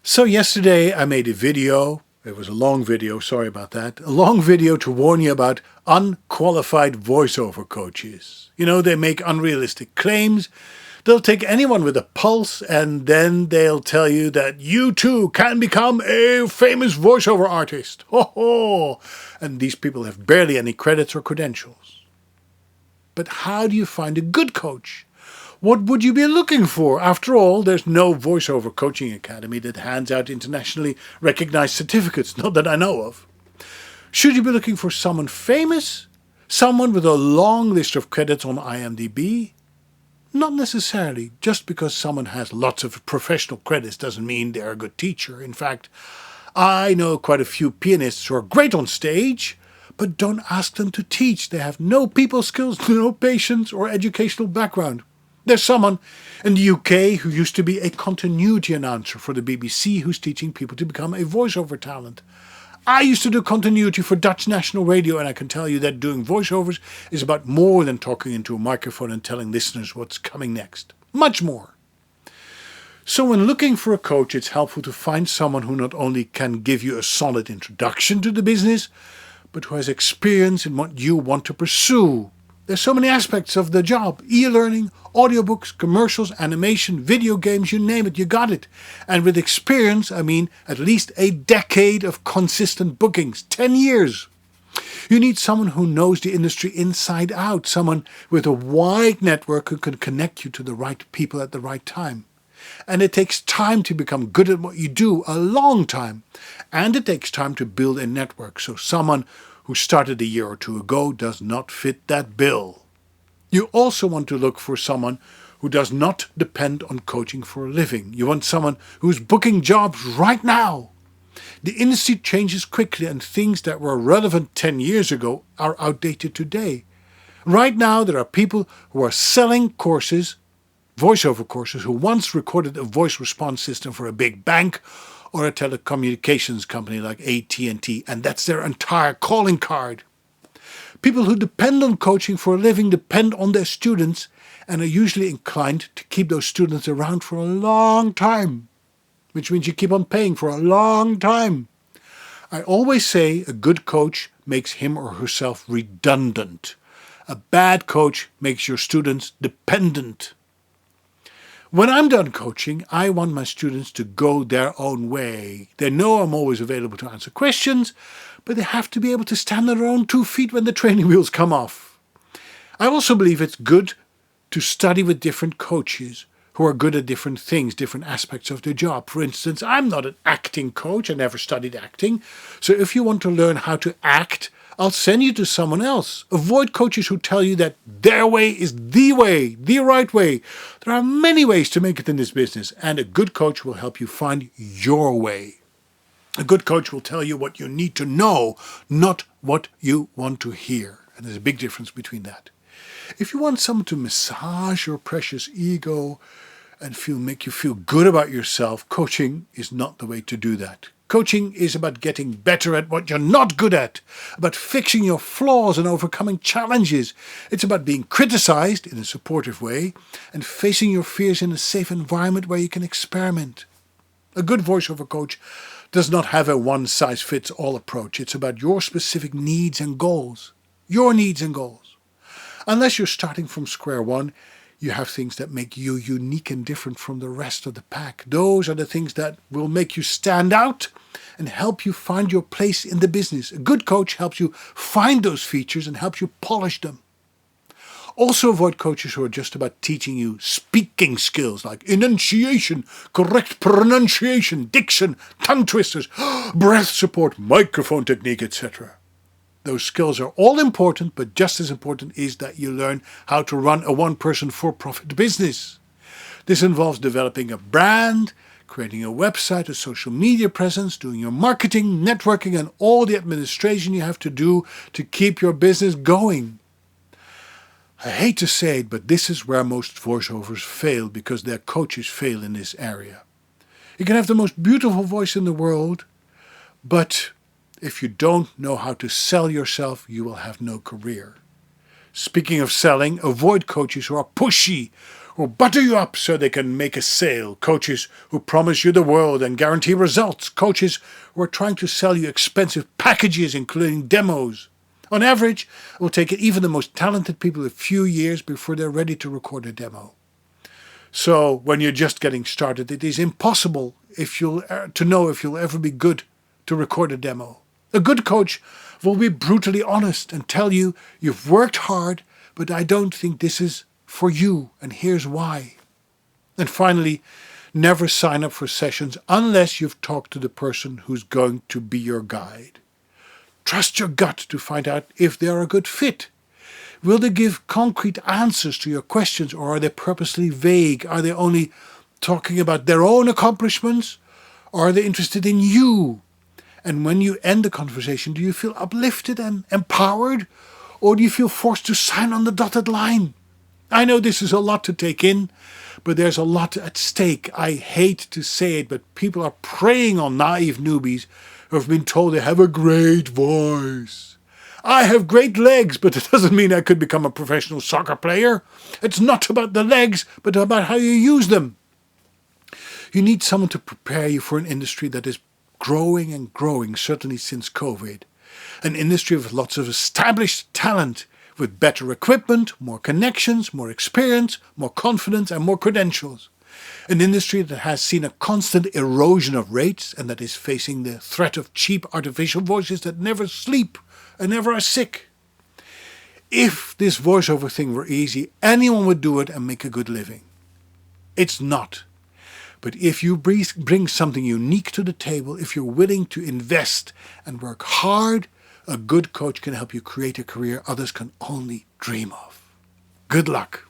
So yesterday I made a video. It was a long video, sorry about that. A long video to warn you about unqualified voiceover coaches. You know, they make unrealistic claims. They'll take anyone with a pulse and then they'll tell you that you too can become a famous voiceover artist. Ho ho! And these people have barely any credits or credentials. But how do you find a good coach? What would you be looking for? After all, there's no voiceover coaching academy that hands out internationally recognized certificates, not that I know of. Should you be looking for someone famous? Someone with a long list of credits on IMDb? Not necessarily. Just because someone has lots of professional credits doesn't mean they're a good teacher. In fact, I know quite a few pianists who are great on stage, but don't ask them to teach. They have no people skills, no patience or educational background. There's someone in the UK who used to be a continuity announcer for the BBC who's teaching people to become a voiceover talent. I used to do continuity for Dutch National Radio, and I can tell you that doing voiceovers is about more than talking into a microphone and telling listeners what's coming next. Much more. So when looking for a coach, it's helpful to find someone who not only can give you a solid introduction to the business, but who has experience in what you want to pursue. There's so many aspects of the job: e-learning, audiobooks, commercials, animation, video games, you name it, you got it. And with experience, I mean at least a decade of consistent bookings, 10 years. You need someone who knows the industry inside out, someone with a wide network who can connect you to the right people at the right time. And it takes time to become good at what you do, a long time. And it takes time to build a network, so someone who started a year or two ago does not fit that bill. You also want to look for someone who does not depend on coaching for a living. You want someone who's booking jobs right now. The industry changes quickly, and things that were relevant 10 years ago are outdated today. Right now there are people who are selling courses, voiceover courses, who once recorded a voice response system for a big bank or a telecommunications company like AT&T, and that's their entire calling card. People who depend on coaching for a living depend on their students and are usually inclined to keep those students around for a long time, which means you keep on paying for a long time. I always say a good coach makes him or herself redundant. A bad coach makes your students dependent. When I'm done coaching, I want my students to go their own way. They know I'm always available to answer questions, but they have to be able to stand on their own 2 feet when the training wheels come off. I also believe it's good to study with different coaches who are good at different things, different aspects of their job. For instance, I'm not an acting coach. I never studied acting. So if you want to learn how to act, I'll send you to someone else. Avoid coaches who tell you that their way is the way, the right way. There are many ways to make it in this business, and a good coach will help you find your way. A good coach will tell you what you need to know, not what you want to hear. And there's a big difference between that. If you want someone to massage your precious ego and make you feel good about yourself, coaching is not the way to do that. Coaching is about getting better at what you're not good at, about fixing your flaws and overcoming challenges. It's about being criticized in a supportive way and facing your fears in a safe environment where you can experiment. A good voiceover coach does not have a one-size-fits-all approach. It's about your specific needs and goals. Your needs and goals. Unless you're starting from square one, you have things that make you unique and different from the rest of the pack. Those are the things that will make you stand out and help you find your place in the business. A good coach helps you find those features and helps you polish them. Also avoid coaches who are just about teaching you speaking skills like enunciation, correct pronunciation, diction, tongue twisters, breath support, microphone technique, etc. Those skills are all important, but just as important is that you learn how to run a one-person for-profit business. This involves developing a brand, creating a website, a social media presence, doing your marketing, networking, and all the administration you have to do to keep your business going. I hate to say it, but this is where most voiceovers fail because their coaches fail in this area. You can have the most beautiful voice in the world, but if you don't know how to sell yourself, you will have no career. Speaking of selling, avoid coaches who are pushy, who butter you up so they can make a sale, coaches who promise you the world and guarantee results, coaches who are trying to sell you expensive packages including demos. On average, it will take even the most talented people a few years before they're ready to record a demo. So when you're just getting started, it is impossible to know if you'll ever be good to record a demo. A good coach will be brutally honest and tell you you've worked hard, but I don't think this is for you, and here's why. And finally, never sign up for sessions unless you've talked to the person who's going to be your guide. Trust your gut to find out if they are a good fit. Will they give concrete answers to your questions, or are they purposely vague? Are they only talking about their own accomplishments, or are they interested in you? And when you end the conversation, do you feel uplifted and empowered, or do you feel forced to sign on the dotted line? I know this is a lot to take in, but there's a lot at stake. I hate to say it, but people are preying on naive newbies who have been told they have a great voice. I have great legs, but it doesn't mean I could become a professional soccer player. It's not about the legs, but about how you use them. You need someone to prepare you for an industry that is growing and growing, certainly since COVID. An industry with lots of established talent, with better equipment, more connections, more experience, more confidence and more credentials. An industry that has seen a constant erosion of rates and that is facing the threat of cheap artificial voices that never sleep and never are sick. If this voiceover thing were easy, anyone would do it and make a good living. It's not. But if you bring something unique to the table, if you're willing to invest and work hard, a good coach can help you create a career others can only dream of. Good luck.